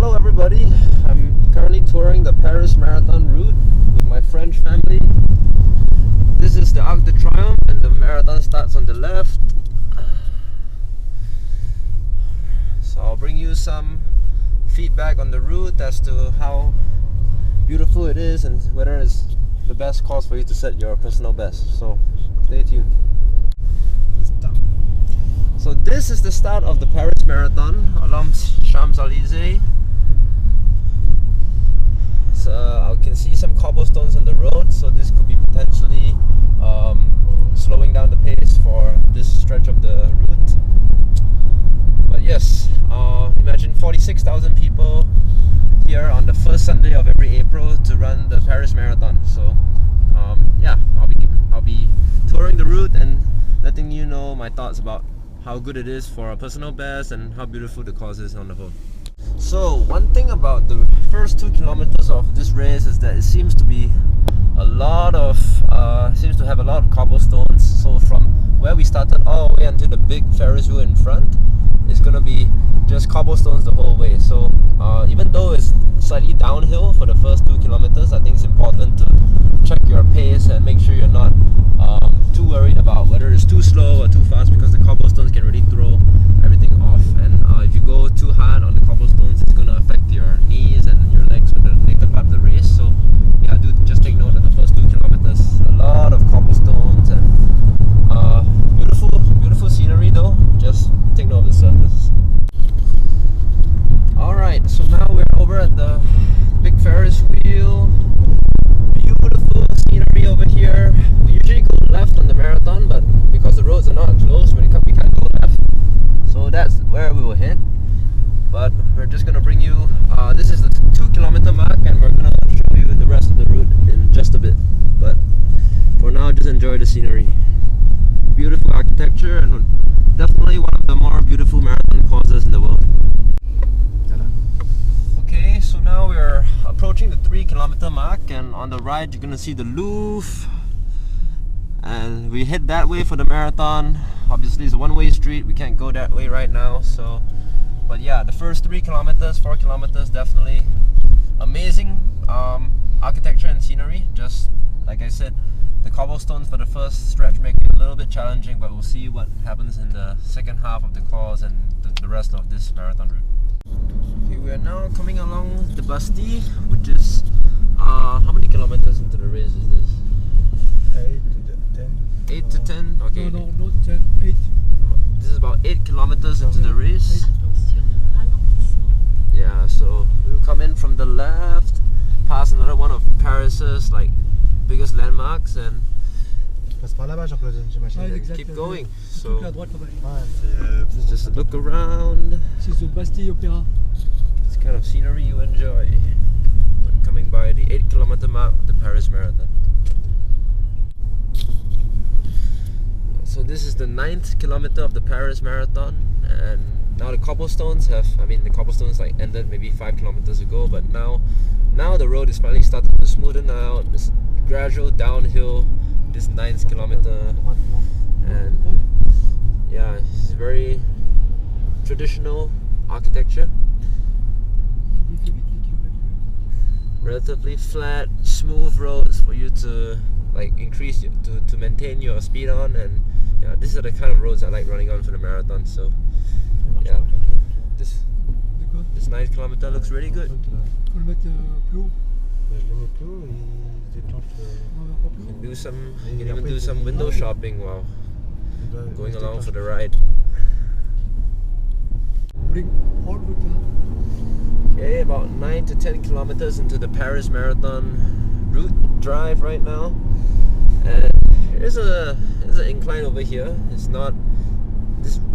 Hello everybody, I'm currently touring the Paris Marathon route with my French family. This is the Arc de Triomphe and the marathon starts on the left. So I'll bring you some feedback on the route as to how beautiful it is and whether it's the best course for you to set your personal best. So stay tuned. So this is the start of the Paris Marathon along Champs-Élysées. So I can see some cobblestones on the road, so this could be potentially slowing down the pace for this stretch of the route. But yes, imagine 46,000 people here on the first Sunday of every April to run the Paris Marathon. So yeah, I'll be touring the route and letting you know my thoughts about how good it is for a personal best and how beautiful the course is on the whole. So one thing about the first 2 kilometers of this race is that it seems to be seems to have a lot of cobblestones. So from where we started all the way until the big Ferris Wheel in front, it's gonna be just cobblestones the whole way. So even though it's slightly downhill for the first 2 kilometers, I think it's important to check your pace and make sure you're not too worried about whether it's too slow or too fast, because the cobblestones can really throw everything off. And if you go too hard on the cobblestones, it's going to affect your knees and your legs for the later part of the race. So yeah, just take note of the first 2 kilometers. A lot of cobblestones and beautiful scenery though. Just take note of the surface. Alright, so now we're over at the big Ferris Wheel. Beautiful scenery over here. We usually go left on the marathon, but because the roads are not closed, we can't go left. So that's where we will hit. But we're just gonna bring you. This is the 2 kilometer mark, and we're gonna show you the rest of the route in just a bit. But for now, just enjoy the scenery. Beautiful architecture, and definitely one of the more beautiful marathon courses in the world. Okay, so now we're approaching the 3 kilometer mark, and on the right you're gonna see the Louvre, and we head that way for the marathon. Obviously it's a one-way street, we can't go that way right now. So but yeah, the first 3 kilometers, 4 kilometers, definitely amazing architecture and scenery. Just like I said, the cobblestones for the first stretch make it a little bit challenging, but we'll see what happens in the second half of the course and the rest of this marathon route. Okay, we are now coming along the Bastille, which is how many kilometers into the race is this? 8 to 10? Okay. No, 10, 8. This is about 8 kilometers into the race. Yeah, so we'll come in from the left, pass another one of Paris's biggest landmarks, and keep going. So it's just a look around. C'est the Bastille Opera. It's kind of scenery you enjoy when coming by the 8 kilometer mark of the Paris Marathon. So this is the 9th kilometer of the Paris Marathon, and now the cobblestones ended maybe 5 kilometers ago, but now the road is finally starting to smoothen out. This gradual downhill, this 9th kilometer, and yeah, it's very traditional architecture. Relatively flat, smooth roads for you to to maintain your speed on, and yeah, these are the kind of roads I like running on for the marathon. So yeah, this 9th kilometer looks really good. You can even do some window shopping while going along for the ride. Okay, about 9 to 10 kilometers into the Paris Marathon route drive right now, and there's an incline over here. It's not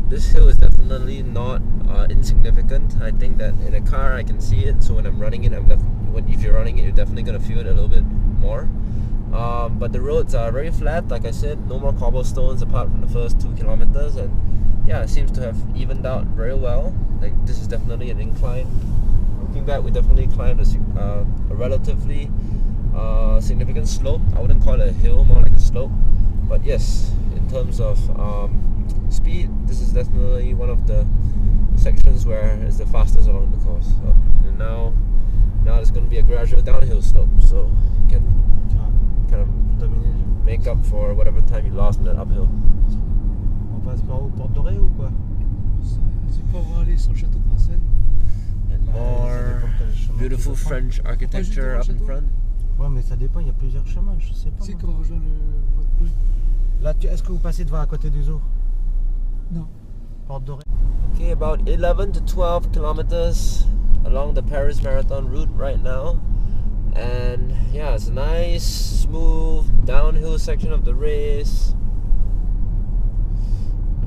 this hill is definitely not insignificant. I think that in a car I can see it, so when I'm running it, if you're running it, you're definitely gonna feel it a little bit more. But the roads are very flat, like I said, no more cobblestones apart from the first 2 kilometers, and yeah, it seems to have evened out very well. This is definitely an incline. Looking back, we definitely climbed a relatively significant slope. I wouldn't call it a hill, more like a slope. But yes, in terms of speed, this is definitely one of the sections where it's the fastest along the course. So, and now there's going to be a gradual downhill slope, so you can kind of make up for whatever time you lost in that uphill. On passe par où? Porte Dorée ou quoi? C'est pour aller sur le château de Vincennes. And more beautiful French architecture up in front. Ouais, mais ça dépend, il y a plusieurs chemins, je sais pas. C'est quand on rejoint votre bleu. Là, est-ce que vous passez devant à côté du zoo? Non. Porte Dorée. Okay, about 11 to 12 kilometers along the Paris Marathon route right now. And yeah, it's a nice, smooth downhill section of the race.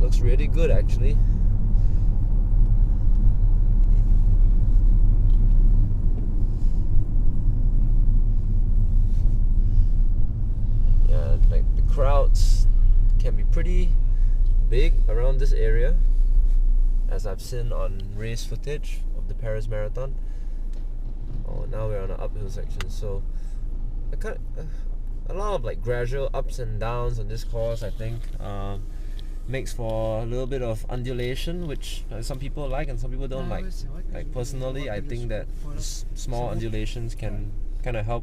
Looks really good actually. Yeah, like the crowds can be pretty big around this area, as I've seen on race footage of the Paris Marathon. Oh, now we're on an uphill section, so a lot of like gradual ups and downs on this course. I think makes for a little bit of undulation, which some people like and some people don't like. Like personally, I think that small undulations can kind of help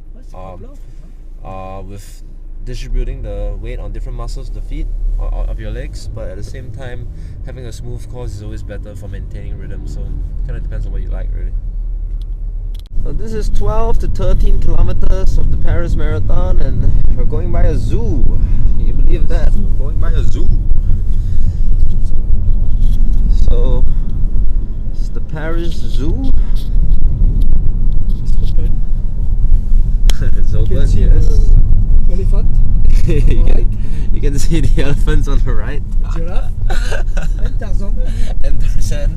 with distributing the weight on different muscles of the feet of your legs, but at the same time having a smooth course is always better for maintaining rhythm, so it kind of depends on what you like really. So this is 12 to 13 kilometers of the Paris Marathon, and we're going by a zoo. Can you believe that? We're going by a zoo. So it's the Paris Zoo. It's open, yes. Elephant. you can see the elephants on the right. Giraffe. And Tarzan. And Tarzan.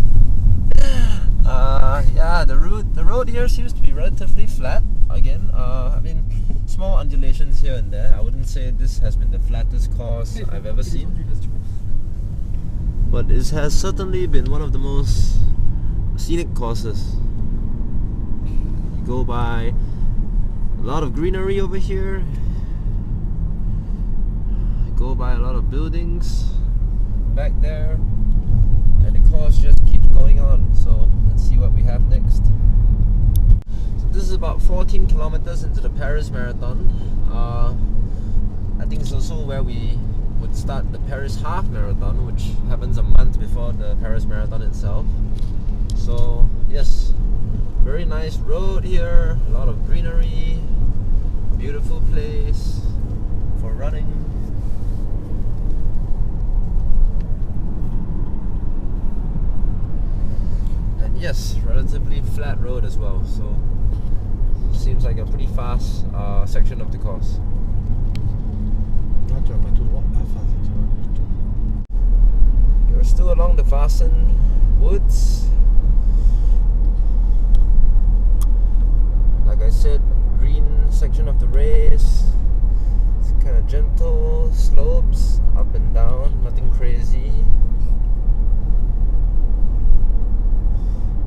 Yeah, the road here seems to be relatively flat. Again, I mean, small undulations here and there. I wouldn't say this has been the flattest course I've ever seen, but it has certainly been one of the most scenic courses. You go by a lot of greenery over here. You go by a lot of buildings back there, and the course just keeps going on. So let's see what we have next. So this is about 14 kilometers into the Paris Marathon. I think it's also where we would start the Paris Half Marathon, which happens a month before the Paris Marathon itself. So yes, very nice road here, a lot of greenery, beautiful place for running. And yes, relatively flat road as well, so seems like a pretty fast section of the course. Tu vas pas tout droit. Enfin, tu vas plutôt. You're still along the Vincennes woods. Like I said, green section of the race. It's kind of gentle slopes up and down, nothing crazy.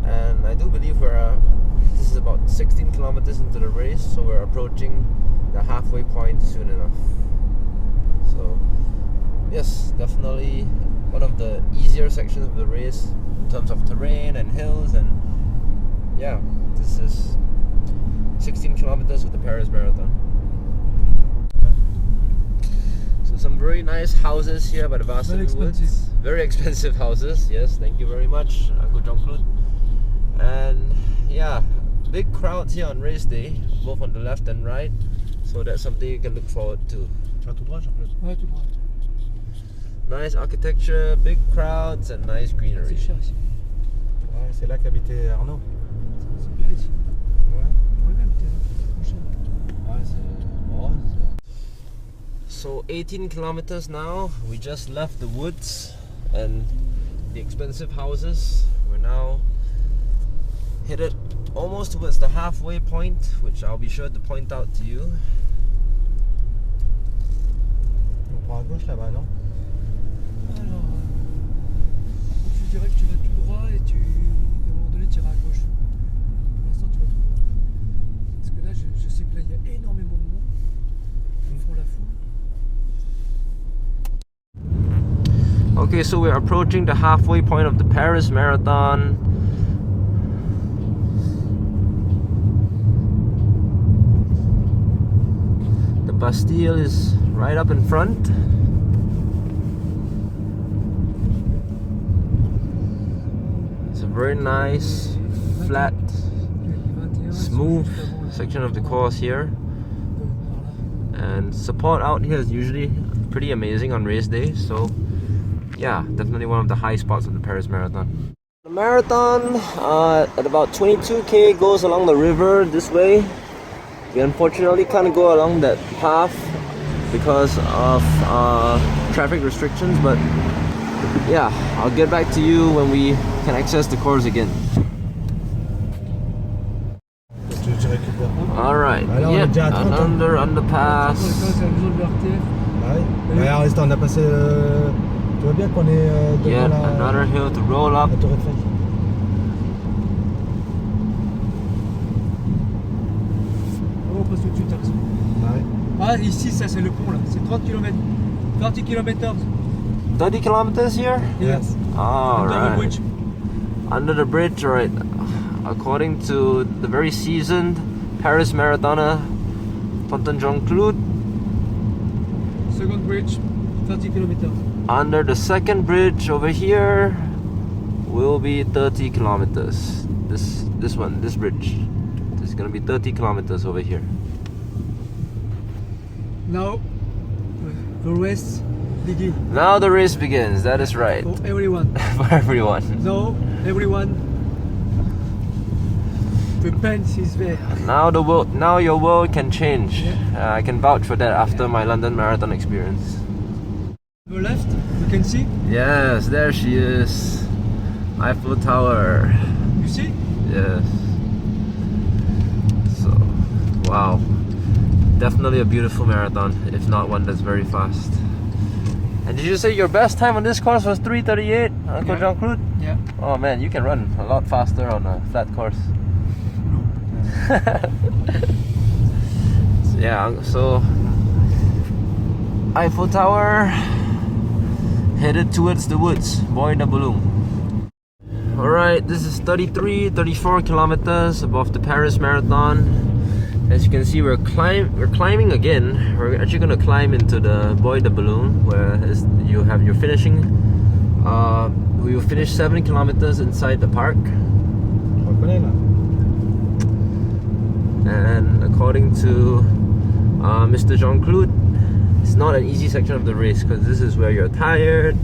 And I do believe this is about 16 kilometers into the race, so we're approaching the halfway point soon enough. So yes, definitely one of the easier sections of the race in terms of terrain and hills, and yeah, this is 16 kilometers of the Paris Marathon. So some very nice houses here by the Vincennes Woods. Very expensive houses, yes, thank you very much, Uncle Jean-Claude. And yeah, big crowds here on race day, both on the left and right, so that's something you can look forward to. Tu vas tout droit, Jean-Claude? Ouais, tout droit. Nice architecture, big crowds and nice greenery. C'est cher ici. Ouais, c'est là qu'habitait Arnaud. C'est bien ici. Ouais. On va même habiter là. Ouais, c'est bon. So 18 kilometers now, we just left the woods and the expensive houses. We're now headed almost towards the halfway point, which I'll be sure to point out to you. On prend à gauche là-bas, non? Alors, je dirais que tu vas tout droit et à un moment donné tu iras à gauche. Pour l'instant tu vas tout droit. Parce que là je sais que là il y a énormément de monde. Ils font la foule. Okay, so we're approaching the halfway point of the Paris Marathon. The Bastille is right up in front. It's a very nice, flat, smooth section of the course here. And support out here is usually pretty amazing on race day, so yeah, definitely one of the high spots of the Paris Marathon. The marathon at about 22k goes along the river this way. We unfortunately can't go along that path because of traffic restrictions, but yeah, I'll get back to you when we can access the course again. Alright, yep, another underpass. Regarde, on a passé. Tu vois bien qu'on est devant la. Another hill to roll up. La Tour Eiffel. On passe au-dessus, t'as raison. Ah, ici, ça c'est le pont là, c'est 30 km. 30 km. 30 kilometers here? Yes. Alright. Under the bridge, right. According to the very seasoned Paris marathoner, Tonton Jean-Claude. Second bridge, 30 km. Under the second bridge over here will be 30 kilometers. This bridge. This is gonna be 30 kilometers over here. Now, the race begins. Now the race begins, that is right. For everyone. For everyone. No, everyone. The pants is there. Now your world can change. Yeah. I can vouch for that after my London Marathon experience. To the left, you can see. Yes, there she is. Eiffel Tower. You see? Yes. So, wow. Definitely a beautiful marathon, if not one that's very fast. And did you say your best time on this course was 3:38, Uncle Jean-Claude? Yeah. Oh man, you can run a lot faster on a flat course. Yeah, so Eiffel Tower headed towards the woods, Bois de Boulogne. Alright, this is 34 kilometers above the Paris Marathon. As you can see, we're climbing again. We're actually going to climb into the Bois de Boulogne, where you have your finishing. We will finish 7 kilometers inside the park. And according to Mr. Jean-Claude, it's not an easy section of the race because this is where you're tired,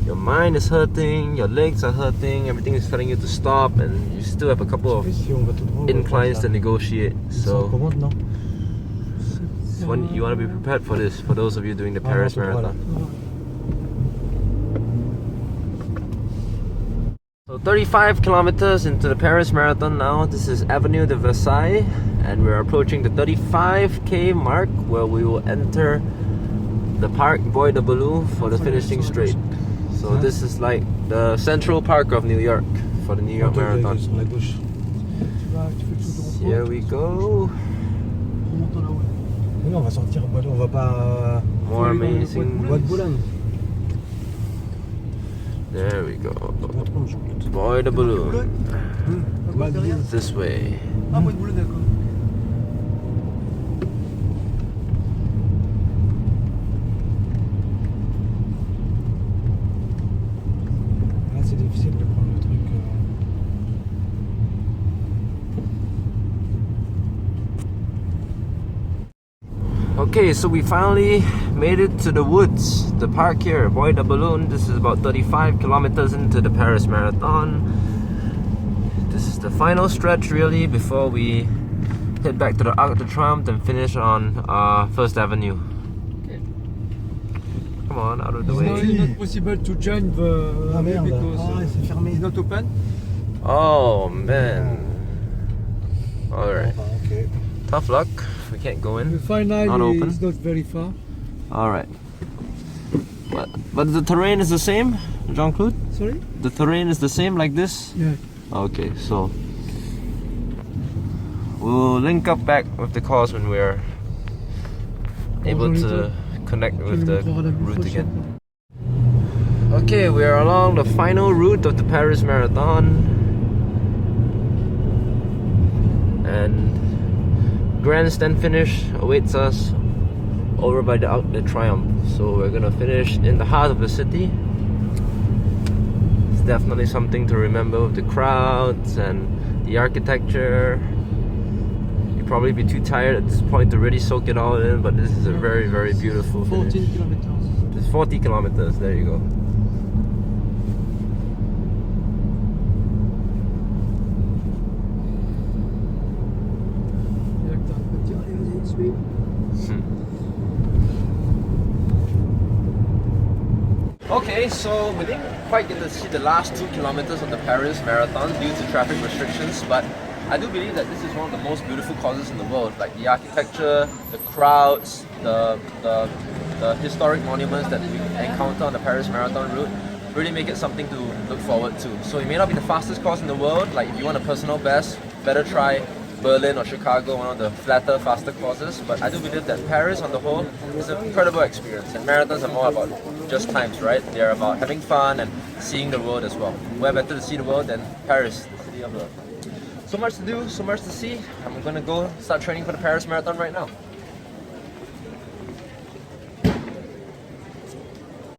your mind is hurting, your legs are hurting, everything is telling you to stop, and you still have a couple of inclines to negotiate. So you want to be prepared for this, for those of you doing the Paris Marathon. So 35 kilometers into the Paris Marathon now. This is Avenue de Versailles, and we're approaching the 35k mark where we will enter the park Bois de Boulogne for the finishing straight. So this is like the Central Park of New York for the New York Marathon. Here we go. On va sortir, on va pas. More amazing. Bois de Boulogne. There we go. Bois de Boulogne. This way. Ah, Bois de Boulogne, d'accord. C'est difficile de prendre le truc. Okay, so we finally made it to the woods, the park here, Bois de Boulogne. This is about 35 kilometers into the Paris Marathon. This is the final stretch really before we head back to the Arc de Triomphe and finish on First Avenue. Okay. Come on, out of the way. It's not possible to join the because c'est fermé. it's not open. Oh man. Alright. Okay. Tough luck. We can't go in. The final Not open. is not very far. Alright. But the terrain is the same, Jean-Claude? Sorry? The terrain is the same like this? Yeah. Okay, so we'll link up back with the course when we're able to connect with the route again. Okay, we are along the final route of the Paris Marathon, and grandstand finish awaits us over by the Arc de Triomphe. So we're gonna finish in the heart of the city. It's definitely something to remember with the crowds and the architecture. You'll probably be too tired at this point to really soak it all in, but this is a very, very beautiful finish. 14 kilometers. It's 40 kilometers, there you go. Et là que t'arrêtes pas de dire, allez, vas-y, suis. Okay, so we didn't quite get to see the last 2 kilometers of the Paris Marathon due to traffic restrictions, but I do believe that this is one of the most beautiful causes in the world. Like the architecture, the crowds, the historic monuments that we encounter on the Paris Marathon route really make it something to look forward to. So it may not be the fastest course in the world. Like if you want a personal best, better try Berlin or Chicago, one of the flatter, faster courses. But I do believe that Paris on the whole is an incredible experience, and marathons are more about just times, right? They're about having fun and seeing the world as well. Where better to see the world than Paris, the city of love. So much to do, so much to see. I'm gonna go start training for the Paris Marathon right now.